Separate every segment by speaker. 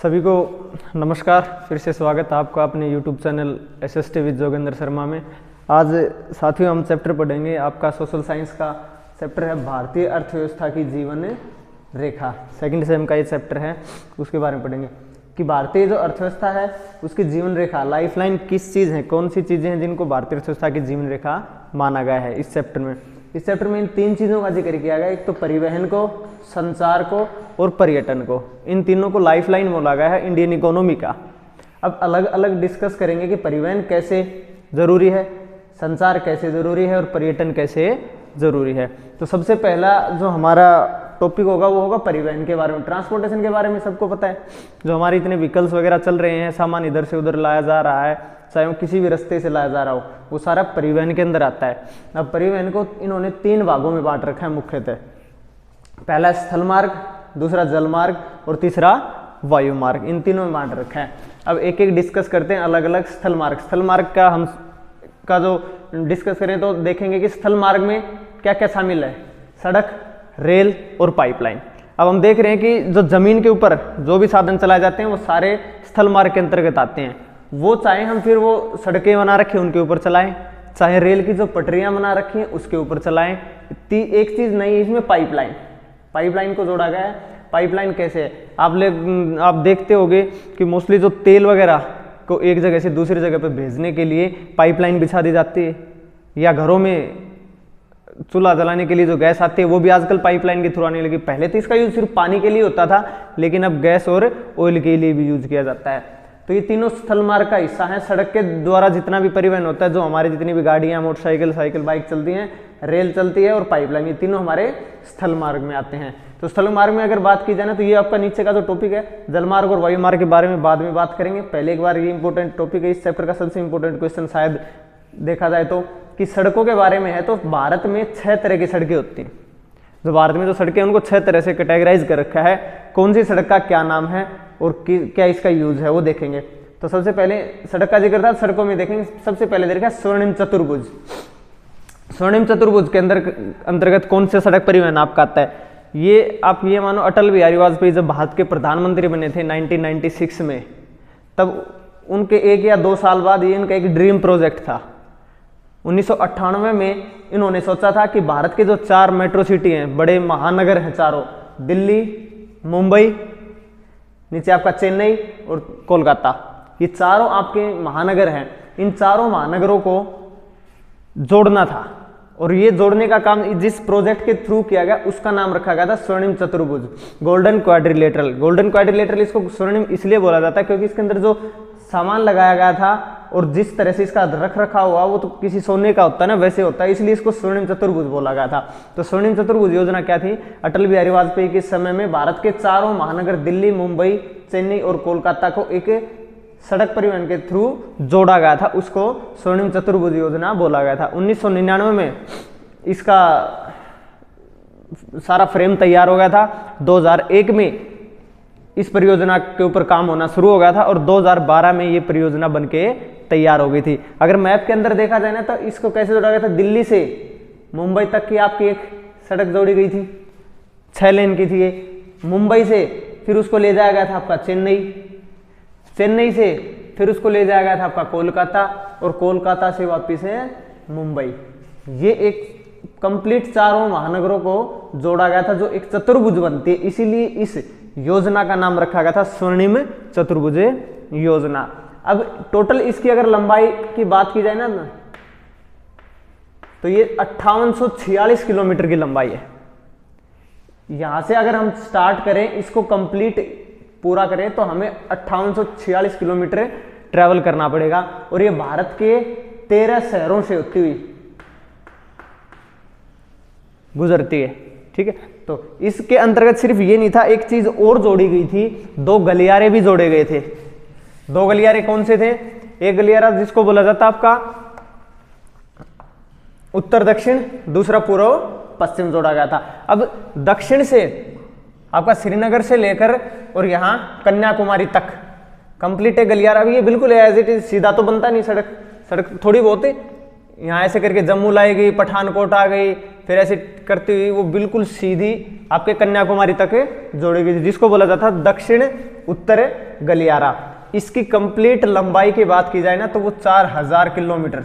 Speaker 1: सभी को नमस्कार। फिर से स्वागत है आपका अपने YouTube channel SST with Jogendra Sharma में। आज साथियों हम चैप्टर पढ़ेंगे, आपका सोशल साइंस का चैप्टर है भारतीय अर्थव्यवस्था की जीवन रेखा। सेकंड सेम का ये चैप्टर है, उसके बारे में पढ़ेंगे कि भारतीय जो अर्थव्यवस्था है उसकी जीवन रेखा, लाइफलाइन किस चीज़ है, कौन सी चीज़ें हैं जिनको भारतीय अर्थव्यवस्था की जीवन रेखा माना गया है। इस चैप्टर में इन तीन चीज़ों का जिक्र किया गया, एक तो परिवहन को, संचार को और पर्यटन को। इन तीनों को लाइफलाइन बोला गया है इंडियन इकोनॉमी का। अब अलग अलग डिस्कस करेंगे कि परिवहन कैसे ज़रूरी है, संचार कैसे ज़रूरी है और पर्यटन कैसे ज़रूरी है। तो सबसे पहला जो हमारा टॉपिक होगा वो होगा परिवहन के बारे में। ट्रांसपोर्टेशन के बारे में सबको पता है, जो हमारे इतने व्हीकल्स वगैरह चल रहे हैं, सामान इधर से उधर लाया जा रहा है, चाहे वो किसी भी रास्ते से लाया जा रहा हो, वो सारा परिवहन के अंदर आता है। अब परिवहन को इन्होंने तीन भागों में बांट रखा है मुख्यतः। पहला स्थल मार्ग, दूसरा जल मार्ग और तीसरा वायु मार्ग, इन तीनों में बांट रखा है। अब एक एक डिस्कस करते हैं अलग अलग। स्थल मार्ग का हम का जो डिस्कस करें तो देखेंगे कि स्थल मार्ग में क्या क्या शामिल है, सड़क, रेल और पाइपलाइन। अब हम देख रहे हैं कि जो जमीन के ऊपर जो भी साधन चलाए जाते हैं वो सारे स्थल मार्ग के अंतर्गत आते हैं। वो चाहे हम फिर वो सड़कें बना रखी उनके ऊपर चलाएं, चाहे रेल की जो पटरियां बना रखी हैं उसके ऊपर चलाएं। एक चीज नहीं है इसमें, पाइपलाइन को जोड़ा गया है। पाइपलाइन कैसे है, आप देखते होंगे कि मोस्टली जो तेल वगैरह को एक जगह से दूसरी जगह पे भेजने के लिए पाइपलाइन बिछा दी जाती है, या घरों में चूल्हा जलाने के लिए जो गैस आती है वो भी आजकल पाइपलाइन के थ्रू आने लगी। पहले तो इसका यूज सिर्फ पानी के लिए होता था, लेकिन अब गैस और ऑयल के लिए भी यूज किया जाता है। तो ये तीनों स्थल मार्ग का हिस्सा है। सड़क के द्वारा जितना भी परिवहन होता है, जो हमारी जितनी भी गाड़ियां, मोटरसाइकिल, साइकिल, बाइक चलती हैं, रेल चलती है और पाइपलाइन, ये तीनों हमारे स्थल मार्ग में आते हैं। तो स्थल मार्ग में अगर बात की जाए ना, तो ये आपका नीचे का जो टॉपिक है जल मार्ग और वायु मार्ग के बारे में बाद में बात करेंगे। पहले एक बार ये इंपॉर्टेंट टॉपिक है, इस चैप्टर का सबसे इंपॉर्टेंट क्वेश्चन शायद देखा जाए तो, कि सड़कों के बारे में है। तो भारत में 6 तरह की सड़कें होती हैं। जो भारत में जो सड़कें उनको 6 तरह से कैटेगराइज कर रखा है। कौन सी सड़क का क्या नाम है और क्या इसका यूज है वो देखेंगे। तो सबसे पहले सड़क का जिक्र था, सड़कों में देखेंगे सबसे पहले देखा स्वर्णिम चतुर्भुज। स्वर्णिम चतुर्भुज के अंतर्गत कौन से सड़क परिवहन आपका आता है। ये आप ये मानो अटल बिहारी वाजपेयी जब भारत के प्रधानमंत्री बने थे 1996 में, तब उनके 1 या 2 साल बाद ये इनका एक ड्रीम प्रोजेक्ट था। 1998 में इन्होंने सोचा था कि भारत के जो 4 मेट्रो सिटी हैं, बड़े महानगर हैं चारों, दिल्ली, मुंबई, नीचे आपका चेन्नई और कोलकाता, ये चारों आपके महानगर हैं। इन चारों महानगरों को जोड़ना था, और ये जोड़ने का काम जिस प्रोजेक्ट के थ्रू किया गया उसका नाम रखा गया था स्वर्णिम चतुर्भुज, गोल्डन क्वाड्रिलेटरल। गोल्डन क्वाड्रिलेटरल इसको स्वर्णिम इसलिए बोला जाता है क्योंकि इसके अंदर जो सामान लगाया गया था और जिस तरह से इसका रख रखा हुआ वो तो किसी सोने का होता है ना, वैसे होता है, इसलिए इसको स्वर्णिम चतुर्भुज बोला गया था। तो स्वर्णिम चतुर्भुज योजना क्या थी, अटल बिहारी वाजपेयी के समय में भारत के चारों महानगर दिल्ली, मुंबई, चेन्नई और कोलकाता को एक सड़क परिवहन के थ्रू जोड़ा गया था, उसको स्वर्णिम चतुर्भुज योजना बोला गया था। 1999 में इसका सारा फ्रेम तैयार हो गया था। 2001 में इस परियोजना के ऊपर काम होना शुरू हो गया था और 2012 में ये परियोजना बनके तैयार हो गई थी। अगर मैप के अंदर देखा जाए ना, तो इसको कैसे जोड़ा गया था, दिल्ली से मुंबई तक की आपकी एक सड़क जोड़ी गई थी, 6 लेन की थी ये। मुंबई से फिर उसको ले जाया गया था आपका चेन्नई, चेन्नई से फिर उसको ले जाया गया था आपका कोलकाता, और कोलकाता से वापिस है मुंबई। ये एक कंप्लीट चारों महानगरों को जोड़ा गया था, जो एक चतुर्भुज बनती है, इसीलिए इस योजना का नाम रखा गया था स्वर्णिम चतुर्भुज योजना। अब टोटल इसकी अगर लंबाई की बात की जाए ना, तो ये 5846 किलोमीटर की लंबाई है। यहां से अगर हम स्टार्ट करें, इसको कंप्लीट पूरा करें, तो हमें 5846 किलोमीटर ट्रेवल करना पड़ेगा, और ये भारत के 13 शहरों से होती हुई गुजरती है। ठीक है, तो इसके अंतर्गत सिर्फ ये नहीं था, एक चीज और जोड़ी गई थी, 2 गलियारे भी जोड़े गए थे। 2 गलियारे कौन से थे, एक गलियारा जिसको बोला जाता आपका उत्तर दक्षिण, दूसरा पूर्व पश्चिम जोड़ा गया था। अब दक्षिण से आपका श्रीनगर से लेकर और यहाँ कन्याकुमारी तक कंप्लीट है गलियारा भी। ये बिल्कुल एज इट इज, सीधा तो बनता नहीं, सड़क थोड़ी बहुत है, यहाँ ऐसे करके जम्मू लाई गई, पठानकोट आ गई, फिर ऐसे करती हुई वो बिल्कुल सीधी आपके कन्याकुमारी तक जोड़ी गई, जिसको बोला जाता दक्षिण उत्तर गलियारा। इसकी कंप्लीट लंबाई की बात की जाए ना तो वो 4000 किलोमीटर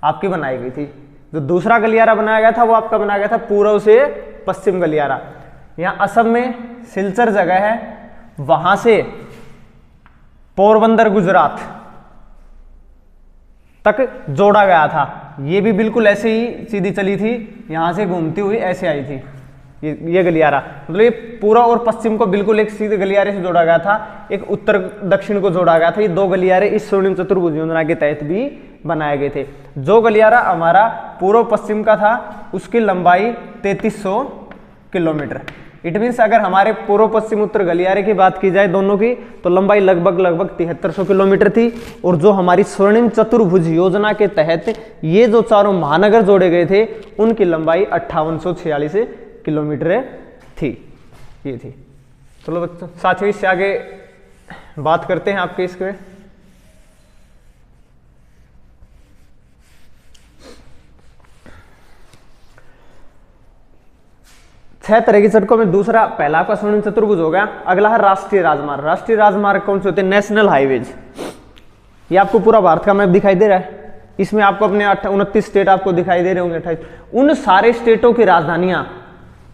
Speaker 1: आपकी बनाई गई थी। जो दूसरा गलियारा बनाया गया था वो आपका बनाया गया था पूर्व से पश्चिम गलियारा। यहाँ असम में सिलचर जगह है, वहां से पोरबंदर गुजरात तक जोड़ा गया था। ये भी बिल्कुल ऐसे ही सीधी चली थी, यहां से घूमती हुई ऐसे आई थी ये गलियारा। मतलब ये पूरा और पश्चिम को बिल्कुल एक सीधे गलियारे से जोड़ा गया था, एक उत्तर दक्षिण को जोड़ा गया था। ये दो गलियारे इस स्वर्णिम चतुर्भुज योजना के तहत भी बनाए गए थे। जो गलियारा हमारा पूर्व पश्चिम का था उसकी लंबाई 3300 किलोमीटर। इट मीन्स अगर हमारे पूर्व पश्चिम उत्तर गलियारे की बात की जाए दोनों की तो लंबाई लगभग 7300 किलोमीटर थी। और जो हमारी स्वर्णिम चतुर्भुज योजना के तहत ये जो चारों महानगर जोड़े गए थे उनकी लंबाई 5846 किलोमीटर थी। ये थी। चलो बच्चों साथियों इससे आगे बात करते हैं आपके इसके। छह तरह की सड़कों में दूसरा पहला आपका स्वर्णिम चतुर्भुज हो गया। अगला है राष्ट्रीय राजमार्ग। राष्ट्रीय राजमार्ग कौन से होते हैं? National highways. ये आपको पूरा भारत का मैप दिखाई दे रहा है। इसमें आपको अपने 29 स्टेट आपको दिखाई दे रहे होंगे, 28। उन सारे स्टेटों की राजधानियां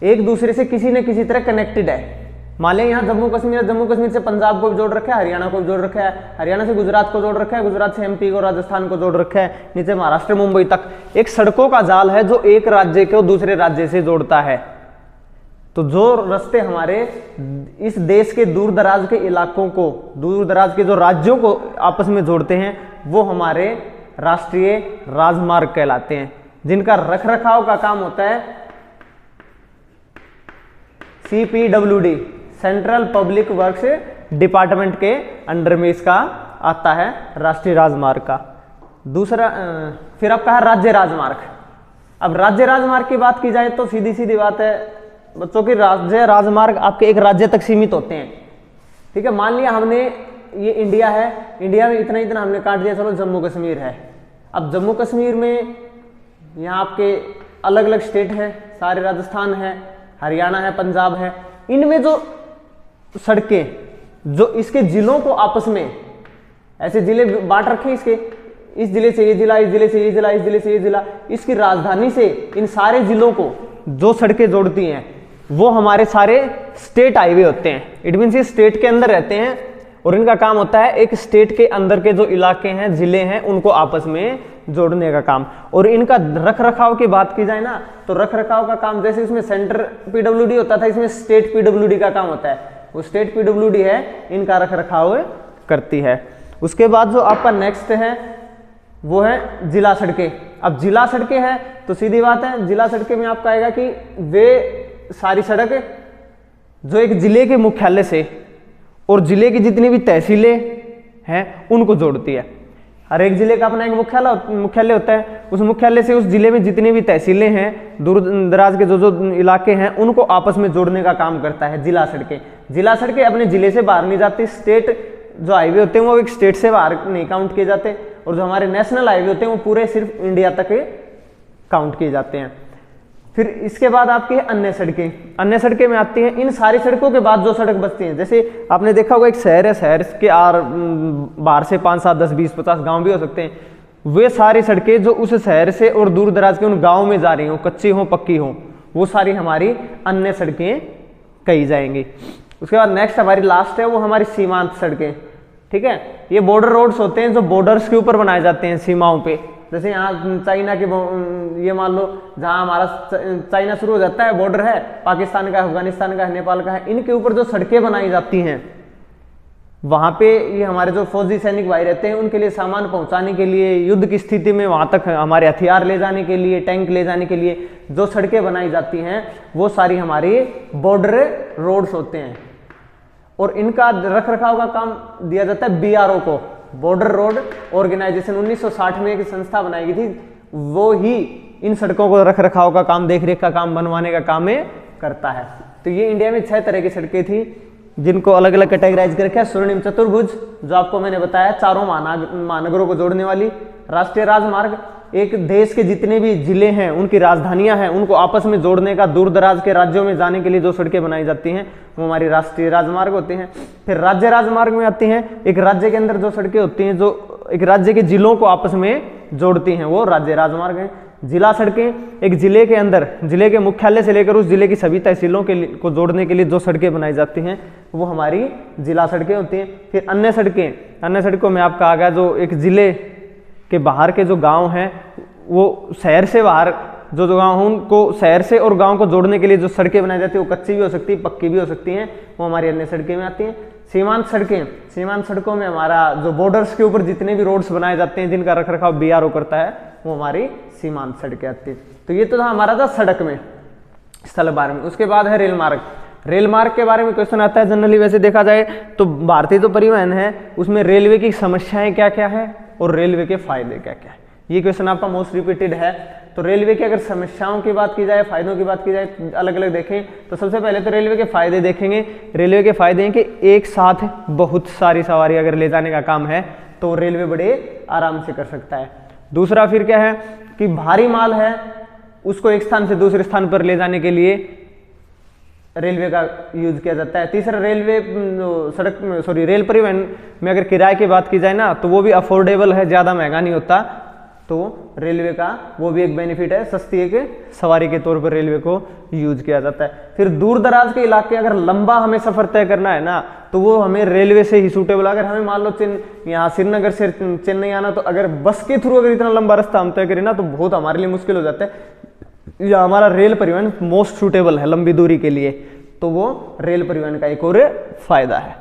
Speaker 1: एक दूसरे से किसी न किसी तरह कनेक्टेड है। मान लें यहाँ जम्मू कश्मीर से पंजाब को जोड़ रखा है, हरियाणा को जोड़ रखा है, हरियाणा से गुजरात को जोड़ रखा है, गुजरात से एमपी को, राजस्थान को जोड़ रखा है, नीचे महाराष्ट्र मुंबई तक एक सड़कों का जाल है जो एक राज्य को दूसरे राज्य से जोड़ता है। तो जो रास्ते हमारे इस देश के दूर दराज के इलाकों को, दूर दराज के जो राज्यों को आपस में जोड़ते हैं वो हमारे राष्ट्रीय राजमार्ग कहलाते हैं, जिनका रखरखाव का काम होता है CPWD, central public works department के अंडर में इसका आता है राष्ट्रीय राजमार्ग का। दूसरा फिर आपका है राज्य राजमार्ग। अब राज्य राजमार्ग की बात की जाए तो सीधी सीधी बात है बच्चों की, राज्य राजमार्ग आपके एक राज्य तक सीमित होते हैं। ठीक है, मान लिया हमने ये इंडिया है, इंडिया में इतना इतना हमने काट दिया, चलो जम्मू कश्मीर है। अब जम्मू कश्मीर में यहाँ आपके अलग अलग स्टेट है, सारे राजस्थान है, हरियाणा है, पंजाब है। इनमें जो सड़कें जो इसके जिलों को आपस में ऐसे जिले बांट रखे, इसके इस जिले से ये जिला, इस जिले से ये जिला, इस जिले से ये जिला, इसकी राजधानी से इन सारे जिलों को जो सड़कें जोड़ती हैं वो हमारे सारे स्टेट हाईवे होते हैं। इट मीन्स ये स्टेट के अंदर रहते हैं और इनका काम होता है एक स्टेट के अंदर के जो इलाके हैं, जिले हैं, उनको आपस में जोड़ने का काम। और इनका रख रखाव की बात की जाए ना तो रख रखाव का काम जैसे इसमें सेंटर PWD होता था, इसमें स्टेट PWD का काम होता है। वो स्टेट PWD है, इनका रख रखाव करती है। उसके बाद जो आपका नेक्स्ट है वो है जिला सड़कें। अब जिला सड़कें हैं तो सीधी बात है, जिला सड़कें में आपका आएगा कि वे सारी सड़क जो एक जिले के मुख्यालय से और जिले की जितनी भी तहसीलें हैं उनको जोड़ती है। हर एक जिले का अपना एक मुख्यालय होता है, उस मुख्यालय से उस जिले में जितनी भी तहसीलें हैं, दूर दराज के जो जो इलाके हैं, उनको आपस में जोड़ने का काम करता है जिला सड़कें। जिला सड़कें अपने जिले से बाहर नहीं जाती। स्टेट जो हाईवे होते हैं वो एक स्टेट से बाहर नहीं काउंट किए जाते, और जो हमारे नेशनल हाईवे होते हैं वो पूरे सिर्फ इंडिया तक काउंट किए जाते हैं। फिर इसके बाद आपकी अन्य सड़कें। अन्य सड़कें में आती हैं इन सारी सड़कों के बाद जो सड़क बचती हैं, जैसे आपने देखा होगा एक शहर है, शहर के बाहर से 5, 7, 10, 20, 50 गांव भी हो सकते हैं। वे सारी सड़कें जो उस शहर से और दूर दराज के उन गाँव में जा रही हों, कच्ची हों पक्की हों, वो सारी हमारी अन्य सड़कें कही जाएंगी। उसके बाद नेक्स्ट हमारी लास्ट है वो हमारी सीमांत सड़कें। ठीक है, ये बॉर्डर रोड्स होते हैं जो बॉर्डर्स के ऊपर बनाए जाते हैं, सीमाओं पे। जैसे यहाँ चाइना के, ये मान लो जहाँ हमारा चाइना शुरू हो जाता है, बॉर्डर है, पाकिस्तान का, अफगानिस्तान का है, नेपाल का है, इनके ऊपर जो सड़कें बनाई जाती हैं वहाँ पे ये हमारे जो फौजी सैनिक भाई रहते हैं उनके लिए सामान पहुँचाने के लिए, युद्ध की स्थिति में वहाँ तक हमारे हथियार ले जाने के लिए, टैंक ले जाने के लिए जो सड़कें बनाई जाती हैं वो सारी हमारी बॉर्डर रोड्स होते हैं। और इनका रख रखाव का काम दिया जाता है BRO को, बॉर्डर रोड ऑर्गेनाइजेशन। 1960 में एक संस्था बनाई गई थी, वो ही इन सड़कों को रख रखाव का काम, देखरेख का काम, बनवाने का काम करता है। तो ये इंडिया में 6 तरह की सड़कें थी जिनको अलग अलग कैटेगराइज करके है। स्वर्णिम चतुर्भुज जो आपको मैंने बताया, चारों महानगरों को जोड़ने वाली, राष्ट्रीय राजमार्ग, एक देश के जितने भी जिले हैं, उनकी राजधानियां हैं, उनको आपस में जोड़ने का, दूर दराज के राज्यों में जाने के लिए जो सड़कें बनाई जाती हैं वो हमारी राष्ट्रीय राजमार्ग होते हैं। फिर राज्य राजमार्ग में आती हैं, एक राज्य के अंदर जो सड़कें होती हैं जो एक राज्य के जिलों को आपस में जोड़ती हैं, वो राज्य राजमार्ग हैं। जिला सड़कें, एक जिले के अंदर जिले के मुख्यालय से लेकर उस जिले की सभी तहसीलों को जोड़ने के लिए जो सड़कें बनाई जाती हैं वो हमारी जिला सड़कें होती हैं। फिर अन्य सड़कों में आपका आ गया जो एक जिले के बाहर के जो गांव हैं, वो शहर से बाहर जो गांव हैं उनको शहर से और गांव को जोड़ने के लिए जो सड़कें बनाई जाती है वो कच्ची भी हो सकती है, पक्की भी हो सकती हैं, वो हमारी अन्य सड़कें में आती हैं। सीमांत सड़कों में हमारा जो बॉर्डर्स के ऊपर जितने भी रोड्स बनाए जाते हैं जिनका रखरखाव बीआरओ करता है वो हमारी सीमांत सड़कें आती है। तो ये तो था हमारा था सड़क में, स्थल मार्ग में। उसके बाद है रेल मार्ग के बारे में क्वेश्चन आता है जनरली। वैसे देखा जाए तो भारतीय जो परिवहन है उसमें रेलवे की समस्याएं क्या क्या है और रेलवे के फायदे क्या क्या है, ये क्वेश्चन आपका मोस्ट रिपीटेड है। तो रेलवे की अगर समस्याओं की बात की जाए, फायदों की बात की जाए, अलग अलग देखें तो सबसे पहले तो रेलवे के फायदे देखेंगे। रेलवे के फायदे हैं कि एक साथ बहुत सारी सवारी अगर ले जाने का काम है तो रेलवे बड़े आराम से कर सकता है। दूसरा फिर क्या है कि भारी माल है उसको एक स्थान से दूसरे स्थान पर ले जाने के लिए रेलवे का यूज किया जाता है। तीसरा रेल परिवहन में अगर किराए की बात की जाए ना तो वो भी अफोर्डेबल है, ज़्यादा महंगा नहीं होता, तो रेलवे का वो भी एक बेनिफिट है, सस्ती एक सवारी के तौर पर रेलवे को यूज किया जाता है। फिर दूर दराज के इलाके अगर लंबा हमें सफर तय करना है ना तो वो हमें रेलवे से ही सूटेबल। अगर हमें मान लो यहाँ श्रीनगर से चेन्नई आना, तो अगर बस के थ्रू अगर इतना लंबा रास्ता हम तय करें ना तो बहुत हमारे लिए मुश्किल हो जाता है। या हमारा रेल परिवहन मोस्ट सूटेबल है लंबी दूरी के लिए, तो वो रेल परिवहन का एक और फायदा है।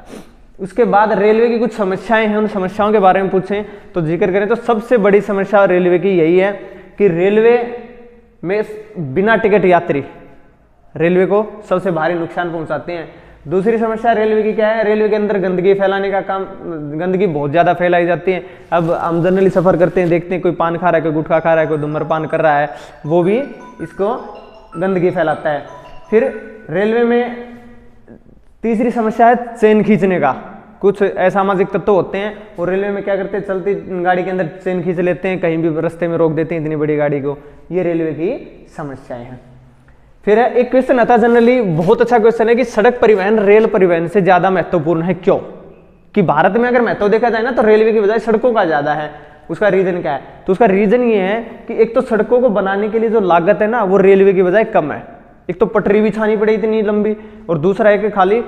Speaker 1: उसके बाद रेलवे की कुछ समस्याएं हैं, उन समस्याओं के बारे में पूछें तो जिक्र करें तो सबसे बड़ी समस्या रेलवे की यही है कि रेलवे में बिना टिकट यात्री रेलवे को सबसे भारी नुकसान पहुंचाते हैं। दूसरी समस्या रेलवे की क्या है, रेलवे के अंदर गंदगी फैलाने का काम, गंदगी बहुत ज़्यादा फैलाई जाती है। अब हम जनरली सफ़र करते हैं, देखते हैं कोई पान खा रहा है, कोई गुटखा खा रहा है, कोई धूम्रपान कर रहा है, वो भी इसको गंदगी फैलाता है। फिर रेलवे में तीसरी समस्या है चेन खींचने का। कुछ असामाजिक तत्व होते हैं और रेलवे में क्या करते हैं, चलती गाड़ी के अंदर चेन खींच लेते हैं, कहीं भी रास्ते में रोक देते हैं इतनी बड़ी गाड़ी को। ये रेलवे की समस्याएं हैं। फिर एक क्वेश्चन आता है जनरली, बहुत अच्छा क्वेश्चन है कि सड़क परिवहन रेल परिवहन से ज्यादा महत्वपूर्ण है क्यों? कि भारत में अगर महत्व देखा जाए ना तो रेलवे की बजाय सड़कों का ज्यादा है। उसका रीजन क्या है? तो उसका रीजन ये है कि एक तो सड़कों को बनाने के लिए जो लागत है ना वो रेलवे की बजाय कम है। एक तो पटरी बिछानी पड़े इतनी लंबी, और दूसरा है कि खाली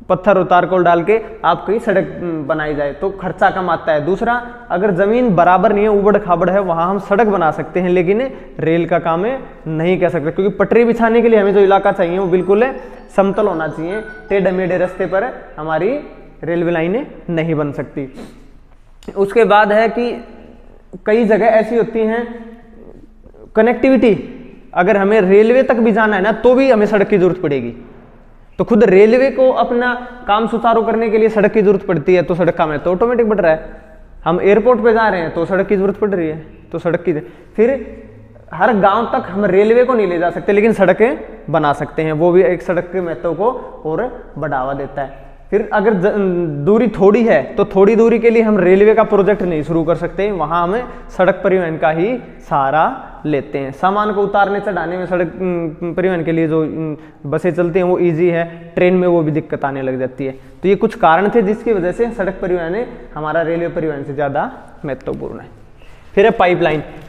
Speaker 1: पत्थर उतार को डाल के आपकी सड़क बनाई जाए तो खर्चा कम आता है। दूसरा, अगर जमीन बराबर नहीं है, उबड़ खाबड़ है, वहां हम सड़क बना सकते हैं लेकिन रेल का काम है नहीं कह सकते, क्योंकि पटरी बिछाने के लिए हमें जो इलाका चाहिए वो बिल्कुल समतल होना चाहिए। टेढ़े मेढ़े रास्ते पर हमारी रेलवे लाइनें नहीं बन सकती। उसके बाद है कि कई जगह ऐसी होती हैं कनेक्टिविटी, अगर हमें रेलवे तक भी जाना है ना तो भी हमें सड़क की जरूरत पड़ेगी। तो खुद रेलवे को अपना काम सुचारू करने के लिए सड़क की जरूरत पड़ती है, तो सड़क का महत्व ऑटोमेटिक बढ़ रहा है। हम एयरपोर्ट पे जा रहे हैं तो सड़क की जरूरत पड़ रही है, तो सड़क की। फिर हर गांव तक हम रेलवे को नहीं ले जा सकते लेकिन सड़कें बना सकते हैं, वो भी एक सड़क के महत्व को और बढ़ावा देता है। फिर अगर दूरी थोड़ी है तो थोड़ी दूरी के लिए हम रेलवे का प्रोजेक्ट नहीं शुरू कर सकते, वहां हमें सड़क परिवहन का ही सहारा लेते हैं। सामान को उतारने चढ़ाने में सड़क परिवहन के लिए जो बसें चलती हैं वो इजी है, ट्रेन में वो भी दिक्कत आने लग जाती है। तो ये कुछ कारण थे जिसकी वजह से सड़क परिवहन हमारा रेलवे परिवहन से ज़्यादा महत्वपूर्ण है। फिर है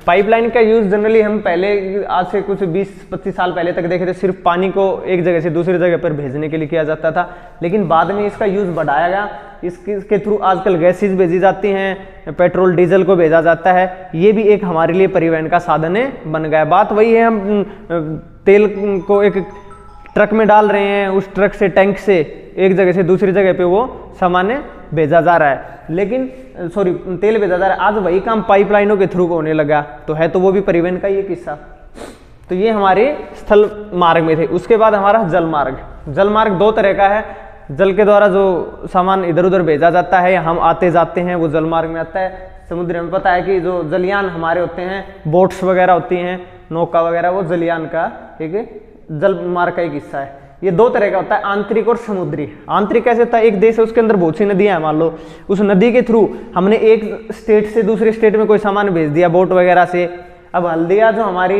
Speaker 1: पाइपलाइन का यूज जनरली हम पहले आज से कुछ 20-25 साल पहले तक देखे थे, सिर्फ पानी को एक जगह से दूसरी जगह पर भेजने के लिए किया जाता था, लेकिन बाद में इसका यूज बढ़ाया गया। इसके थ्रू आजकल गैसेज भेजी जाती हैं, पेट्रोल डीजल को भेजा जाता है, ये भी एक हमारे लिए परिवहन का साधन बन गया। बात वही है, हम तेल को एक ट्रक में डाल रहे हैं, उस ट्रक से टैंक से एक जगह से दूसरी जगह पे वो सामान भेजा जा रहा है, लेकिन तेल भेजा जा रहा है। आज वही काम पाइपलाइनों के थ्रू होने लगा, तो है तो वो भी परिवहन का ये किस्सा। तो ये हमारे स्थल मार्ग में थे। उसके बाद हमारा जल मार्ग 2 तरह का है। जल के द्वारा जो सामान इधर उधर भेजा जाता है या हम आते जाते हैं वो जल मार्ग में आता है। समुद्र में पता है कि जो जलयान हमारे होते हैं, बोट्स वगैरह होती हैं, नौका वगैरह, वो जलयान का एक जल मार्ग का एक हिस्सा है। ये दो तरह का होता है, आंतरिक और समुद्री। आंतरिक कैसे होता है, एक देश है उसके अंदर बहुत सी नदियां हैं, मान लो उस नदी के थ्रू हमने एक स्टेट से दूसरे स्टेट में कोई सामान भेज दिया बोट वगैरह से। अब हल्दिया जो हमारी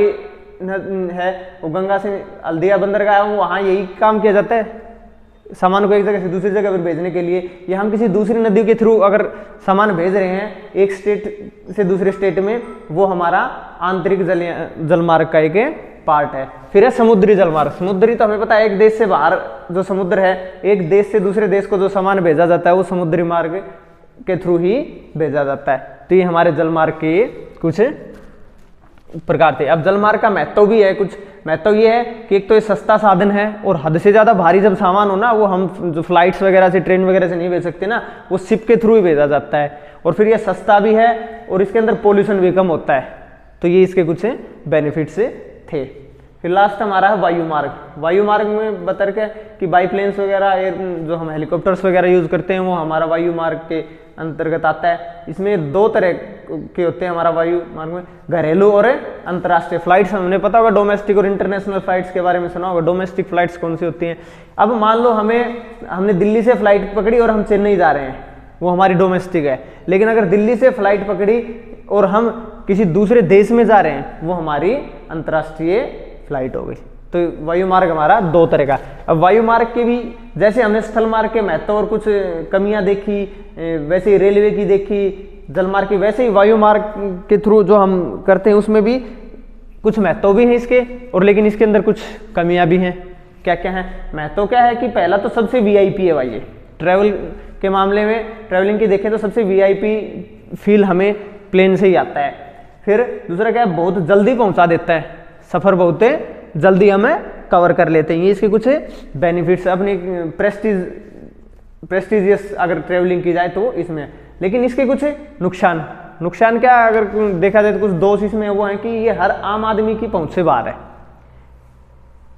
Speaker 1: है वो गंगा से हल्दिया बंदरगाह है, वहाँ यही काम किया जाता है, सामान को एक जगह से दूसरी जगह पर भेजने के लिए। या हम किसी दूसरी नदी के थ्रू अगर सामान भेज रहे हैं एक स्टेट से दूसरे स्टेट में, वो हमारा आंतरिक जलमार्ग का एक पार्ट है। फिर है समुद्री जलमार्ग। समुद्री तो हमें पता है एक देश से बाहर जो समुद्र है, एक देश से दूसरे देश को जो सामान भेजा जाता है वो समुद्री मार्ग के थ्रू ही भेजा जाता है। तो ये हमारे जलमार्ग के कुछ प्रकार थे। अब जलमार्ग का महत्व भी है, कुछ महत्व ये है कि एक तो ये सस्ता साधन है और हद से ज़्यादा भारी जब सामान हो ना, वो हम जो फ्लाइट्स वगैरह से ट्रेन वगैरह से नहीं भेज सकते ना, वो शिप के थ्रू ही भेजा जाता है। और फिर ये सस्ता भी है और इसके अंदर पोल्यूशन भी कम होता है। तो ये इसके कुछ बेनिफिट्स थे। फिर लास्ट हमारा है वायुमार्ग। वायुमार्ग में बता रखे कि बाईप्लेन्स वगैरह जो हम हेलीकॉप्टर्स वगैरह यूज करते हैं वो हमारा वायुमार्ग के अंतर्गत आता है। इसमें दो तरह के होते हैं हमारा वायुमार्ग में, घरेलू और अंतर्राष्ट्रीय फ्लाइट्स। हमने पता होगा डोमेस्टिक और इंटरनेशनल फ्लाइट्स के बारे में सुना होगा। डोमेस्टिक फ्लाइट्स कौन सी होती हैं? अब मान लो हमने दिल्ली से फ्लाइट पकड़ी और हम चेन्नई जा रहे हैं, वो हमारी डोमेस्टिक है। लेकिन अगर दिल्ली से फ्लाइट पकड़ी और हम किसी दूसरे देश में जा रहे हैं, वो हमारी अंतर्राष्ट्रीय फ्लाइट हो गई। तो वायुमार्ग हमारा दो तरह का। अब वायुमार्ग के भी जैसे हमने स्थल मार्ग के महत्व और कुछ कमियां देखी, वैसे ही रेलवे की देखी, जलमार्ग की, वैसे ही वायुमार्ग के थ्रू जो हम करते हैं उसमें भी कुछ महत्व भी हैं इसके, और लेकिन इसके अंदर कुछ कमियां भी हैं। क्या क्या है महत्व? क्या है कि पहला तो सबसे वीआईपी है भाई, ये ट्रैवल के मामले में ट्रैवलिंग की देखें तो सबसे वीआईपी फील हमें प्लेन से ही आता है। फिर दूसरा क्या है, बहुत जल्दी पहुंचा देता है, सफर बहुत जल्दी हमें कवर कर लेते हैं। ये इसके कुछ बेनिफिट्स, अपनी प्रेस्टिजियस अगर ट्रेवलिंग की जाए तो इसमें। लेकिन इसके कुछ नुकसान क्या अगर देखा जाए तो कुछ दोष इसमें वो है कि ये हर आम आदमी की पहुंच से बाहर है।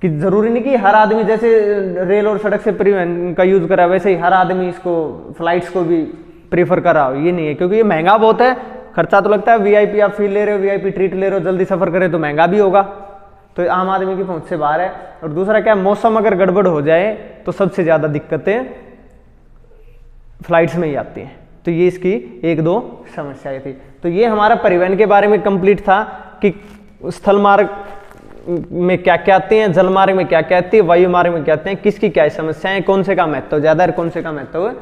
Speaker 1: कि जरूरी नहीं कि हर आदमी जैसे रेल और सड़क से परिवहन का यूज करा वैसे ही हर आदमी इसको फ्लाइट्स को भी प्रीफर कर रहा हो, ये नहीं है। क्योंकि ये महंगा बहुत है, खर्चा तो लगता है। वीआईपी आप फील ले रहे हो, वीआईपी ट्रीट ले रहे हो, जल्दी सफर करें तो महंगा भी होगा, तो आम आदमी की पहुंच से बाहर है। और दूसरा क्या, मौसम अगर गड़बड़ हो जाए तो सबसे ज्यादा दिक्कतें फ्लाइट्स में ही आती हैं। तो ये इसकी एक दो समस्याएं थी। तो ये हमारा परिवहन के बारे में कंप्लीट था कि स्थल मार्ग में क्या क्या आते हैं, जल मार्ग में क्या क्या आती है, वायु मार्ग में क्या आते हैं, किसकी क्या समस्याएं, कौन से का महत्व ज्यादा है, कौन से का महत्व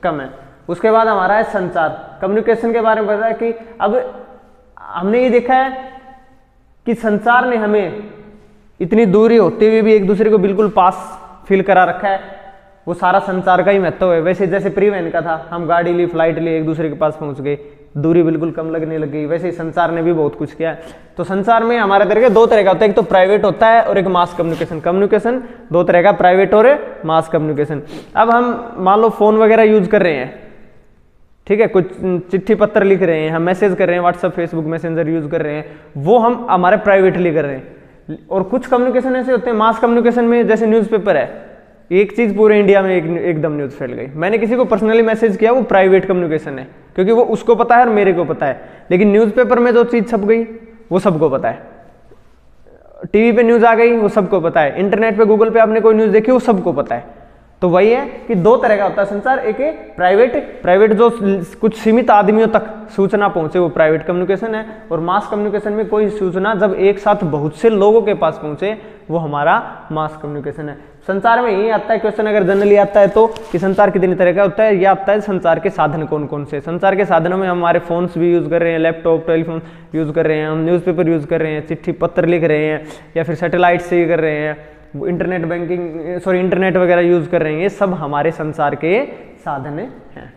Speaker 1: कम है। उसके बाद हमारा है संचार, कम्युनिकेशन के बारे में बताया कि अब हमने ये देखा है कि संचार ने हमें इतनी दूरी होते हुए भी एक दूसरे को बिल्कुल पास फील करा रखा है। वो सारा संचार का ही महत्व है। वैसे जैसे परिवहन का था, हम गाड़ी ली, फ्लाइट ली, एक दूसरे के पास पहुंच गए, दूरी बिल्कुल कम लगने लग गई, वैसे ही संचार ने भी बहुत कुछ किया है। तो संचार में हमारे तरह के दो तरह का होता है, एक तो प्राइवेट होता है और एक मास कम्युनिकेशन। कम्युनिकेशन दो तरह का, प्राइवेट और मास कम्युनिकेशन। अब हम मान लो फोन वगैरह यूज कर रहे हैं, ठीक है, कुछ चिट्ठी पत्र लिख रहे हैं, हम मैसेज कर रहे हैं, व्हाट्सएप फेसबुक मैसेंजर यूज कर रहे हैं, वो हम हमारे प्राइवेटली कर रहे हैं। और कुछ कम्युनिकेशन ऐसे होते हैं मास कम्युनिकेशन में, जैसे न्यूज़पेपर है, एक चीज पूरे इंडिया में एकदम न्यूज फैल गई, मैंने किसी को पर्सनली मैसेज किया, वो प्राइवेट कम्युनिकेशन है, क्योंकि वो उसको पता है और मेरे को पता है। लेकिन न्यूज़पेपर में जो चीज छप गई वो सबको पता है, टीवी पे न्यूज आ गई वो सबको पता है, इंटरनेट पे गूगल पे आपने कोई न्यूज देखी वो सबको पता है। तो वही है कि दो तरह का होता है संचार, एक प्राइवेट जो कुछ सीमित आदमियों तक सूचना पहुंचे वो प्राइवेट कम्युनिकेशन है, और मास कम्युनिकेशन में कोई सूचना जब एक साथ बहुत से लोगों के पास पहुंचे वो हमारा मास कम्युनिकेशन है। संचार में यही आता है क्वेश्चन, अगर जनरली आता है तो कि संचार कितनी तरह का होता है, ये आता है संचार के साधन कौन कौन से। संचार के साधनों में हमारे फोन्स भी यूज कर रहे हैं, लैपटॉप टेलीफोन यूज कर रहे हैं, हम न्यूज़पेपर यूज कर रहे हैं, चिट्ठी पत्र लिख रहे हैं, या फिर सैटेलाइट से कर रहे हैं, इंटरनेट बैंकिंग इंटरनेट वगैरह यूज कर रहे हैं, ये सब हमारे संचार के साधन हैं।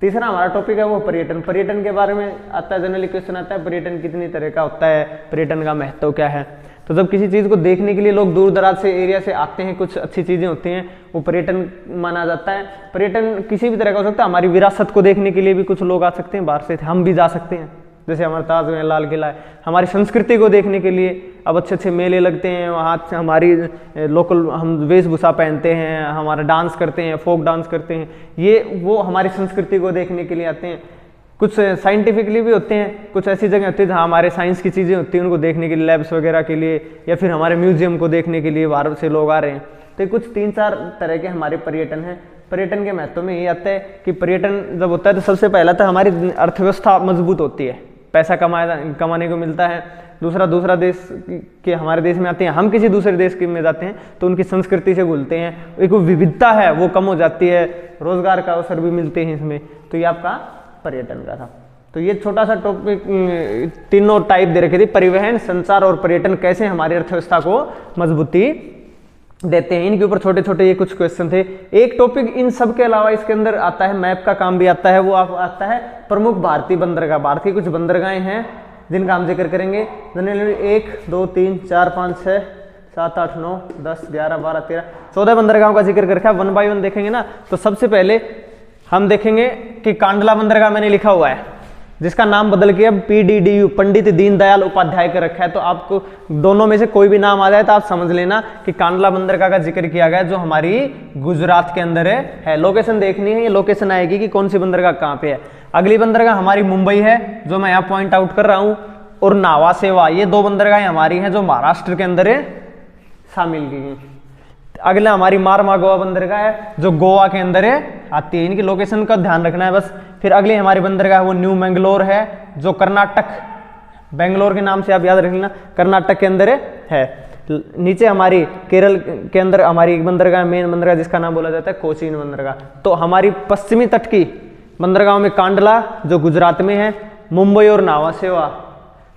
Speaker 1: तीसरा हमारा टॉपिक है वो पर्यटन। पर्यटन के बारे में आता है, जनरली क्वेश्चन आता है, पर्यटन कितनी तरह का होता है, पर्यटन का महत्व क्या है। तो जब किसी चीज को देखने के लिए लोग दूर दराज से एरिया से आते हैं, कुछ अच्छी चीजें होती हैं, वो पर्यटन माना जाता है। पर्यटन किसी भी तरह का हो सकता है, हमारी विरासत को देखने के लिए भी कुछ लोग आ सकते हैं बाहर से, हम भी जा सकते हैं, जैसे हमारा ताजमहल, लाल किला है। हमारी संस्कृति को देखने के लिए अब अच्छे अच्छे मेले लगते हैं, वहाँ हमारी लोकल हम वेशभूषा पहनते हैं, हमारा डांस करते हैं, फोक डांस करते हैं, ये वो हमारी संस्कृति को देखने के लिए आते हैं। कुछ साइंटिफिकली भी होते हैं, कुछ ऐसी जगह होती है जहाँ हमारे साइंस की चीज़ें होती हैं, उनको देखने के लिए लैब्स वगैरह के लिए, या फिर हमारे म्यूजियम को देखने के लिए बाहर से लोग आ रहे हैं। तो कुछ 3-4 तरह के हमारे पर्यटन हैं। पर्यटन के महत्व में ये आता है कि पर्यटन जब होता है तो सबसे पहला तो हमारी अर्थव्यवस्था मजबूत होती है, पैसा कमाने को मिलता है। दूसरा देश के हमारे देश में आते हैं, हम किसी दूसरे देश के में जाते हैं तो उनकी संस्कृति से घुलते हैं, एक विविधता है वो कम हो जाती है, रोजगार का अवसर भी मिलते हैं इसमें। तो ये आपका पर्यटन का था। तो ये छोटा सा टॉपिक, तीनों टाइप दे रखे थे, परिवहन, संचार और पर्यटन कैसे हमारी अर्थव्यवस्था को मजबूती देते हैं। इनके ऊपर छोटे छोटे ये कुछ क्वेश्चन थे। एक टॉपिक इन सब के अलावा इसके अंदर आता है, मैप का काम भी आता है, वो आता है प्रमुख भारतीय बंदरगाह। भारत की कुछ बंदरगाहें हैं जिनका हम जिक्र करेंगे। 1 2 3 4 5 6 7 8 9 10 11 12 13 14 बंदरगाहों का जिक्र करके 1 बाय 1 देखेंगे ना। तो सबसे पहले हम देखेंगे कि कांडला बंदरगाह मैंने लिखा हुआ है, जिसका नाम बदल के अब PDDU पंडित दीनदयाल उपाध्याय का रखा है। तो आपको दोनों में से कोई भी नाम आ जाए तो आप समझ लेना कि कांडला बंदरगाह का जिक्र किया गया, जो हमारी गुजरात के अंदर है। लोकेशन देखनी है, ये लोकेशन आएगी कि कौन सी बंदरगाह कहाँ पे है। अगली बंदरगाह हमारी मुंबई है, जो मैं यहाँ पॉइंट आउट कर रहा हूँ, और नावा सेवा, ये 2 बंदरगाहें हमारी हैं जो महाराष्ट्र के अंदर शामिल की गई। अगला हमारी मारमागोवा बंदरगाह है, जो गोवा के अंदर आती है। इनकी लोकेशन का ध्यान रखना है बस। फिर अगली हमारी बंदरगाह वो न्यू मैंगलोर है, जो कर्नाटक, बेंगलोर के नाम से आप याद रख लेना, कर्नाटक के अंदर है। नीचे हमारी केरल के अंदर हमारी एक बंदरगाह, मेन बंदरगाह, जिसका नाम बोला जाता है कोचीन बंदरगाह। तो हमारी पश्चिमी तट की बंदरगाहों में कांडला, जो गुजरात में है, मुंबई और नावा सेवा,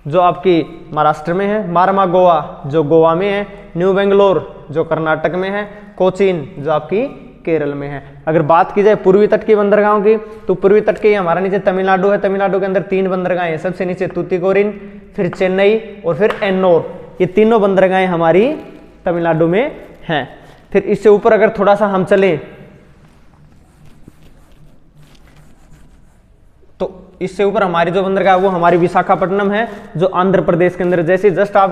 Speaker 1: जो आपकी महाराष्ट्र में है, मारमागोवा, जो गोवा में है, न्यू बेंगलोर, जो कर्नाटक में है, कोचीन, जो आपकी केरल में है। अगर बात की जाए पूर्वी तट की बंदरगाहों की, तो पूर्वी तट के हमारा नीचे तमिलनाडु है। तमिलनाडु के अंदर 3 बंदरगाहें हैं, सबसे नीचे तूतीकोरिन, फिर चेन्नई और फिर एन्नोर। ये तीनों बंदरगाहें हमारी तमिलनाडु में हैं। फिर इससे ऊपर अगर थोड़ा सा हम चलें, तो इससे ऊपर हमारी जो बंदरगाह है वो हमारी विशाखापट्टनम है, जो आंध्र प्रदेश के अंदर। जैसे जस्ट आप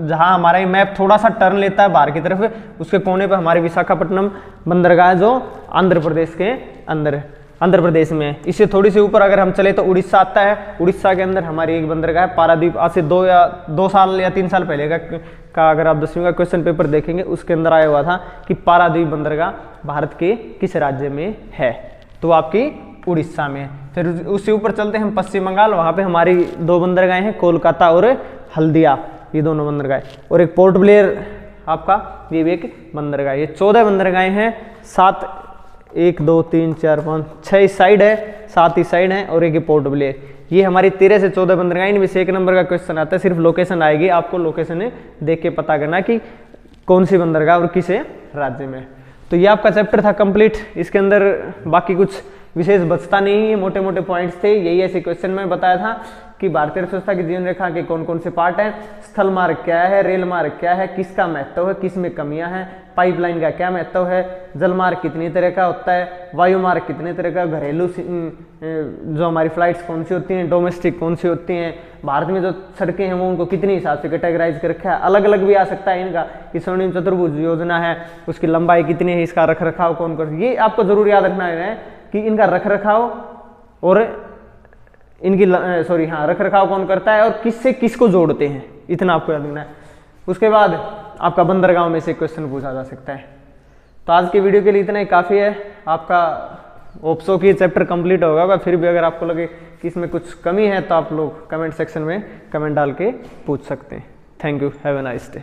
Speaker 1: जहां हमारा ये मैप थोड़ा सा टर्न लेता है बाहर की तरफ, उसके कोने पे हमारी विशाखापट्टनम बंदरगाह है, जो आंध्र प्रदेश के अंदर, आंध्र प्रदेश में है। इससे थोड़ी सी ऊपर अगर हम चले तो उड़ीसा आता है। उड़ीसा के अंदर हमारी एक बंदरगाह है पारादीप। आज से 2 साल या 3 साल पहले का अगर आप 10वीं का क्वेश्चन पेपर देखेंगे, उसके अंदर आया हुआ था कि पारादीप बंदरगाह भारत के किस राज्य में है, तो आपकी उड़ीसा में। फिर उससे ऊपर चलते हैं हम पश्चिम बंगाल, वहाँ पे हमारी 2 बंदरगाहें हैं, कोलकाता और हल्दिया, ये दोनों बंदरगाहें, और एक पोर्ट ब्लेयर आपका, ये भी एक बंदरगाह। ये 14 बंदरगाहें हैं। 7 1 2 3 4 5 6 इस साइड है, 7 इस साइड है, और एक पोर्ट ब्लेयर। ये हमारी 13 से 14 बंदरगाहें। इनमें से 1 नंबर का क्वेश्चन आता है, सिर्फ लोकेशन आएगी, आपको लोकेशन देख के पता करना कि कौन सी बंदरगाह और किस राज्य में। तो ये आपका चैप्टर था कंप्लीट। इसके अंदर बाकी कुछ विशेष बचता नहीं है, मोटे मोटे पॉइंट्स थे। यही ऐसे क्वेश्चन में बताया था कि भारतीय अर्थव्यवस्था की जीवन रेखा के कौन कौन से पार्ट हैं, स्थल मार्ग क्या है, रेल मार्ग क्या है, किसका महत्व है, किस में कमियां हैं, पाइपलाइन का क्या महत्व है, जल मार्ग कितनी तरह का होता है, वायु मार्ग कितने तरह का, घरेलू जो हमारी फ्लाइट्स कौन सी होती हैं, डोमेस्टिक कौन सी होती हैं, भारत में जो सड़कें हैं वो उनको कितने हिसाब से कैटेगराइज कर रखा है। अलग अलग भी आ सकता है इनका, कि स्वर्णिम चतुर्भुज योजना है, उसकी लंबाई कितनी है, इसका रख रखाव कौन कर, ये आपको जरूर याद रखना है कि इनका रख रखाव और इनकी रख रखाव कौन करता है और किससे किसको जोड़ते हैं, इतना आपको याद रखना है। उसके बाद आपका बंदरगाह में से क्वेश्चन पूछा जा सकता है। तो आज की वीडियो के लिए इतना ही काफ़ी है। आपका ओप्सो की चैप्टर कंप्लीट होगा, फिर भी अगर आपको लगे कि इसमें कुछ कमी है तो आप लोग कमेंट सेक्शन में कमेंट डाल के पूछ सकते हैं। Thank you, have a nice day.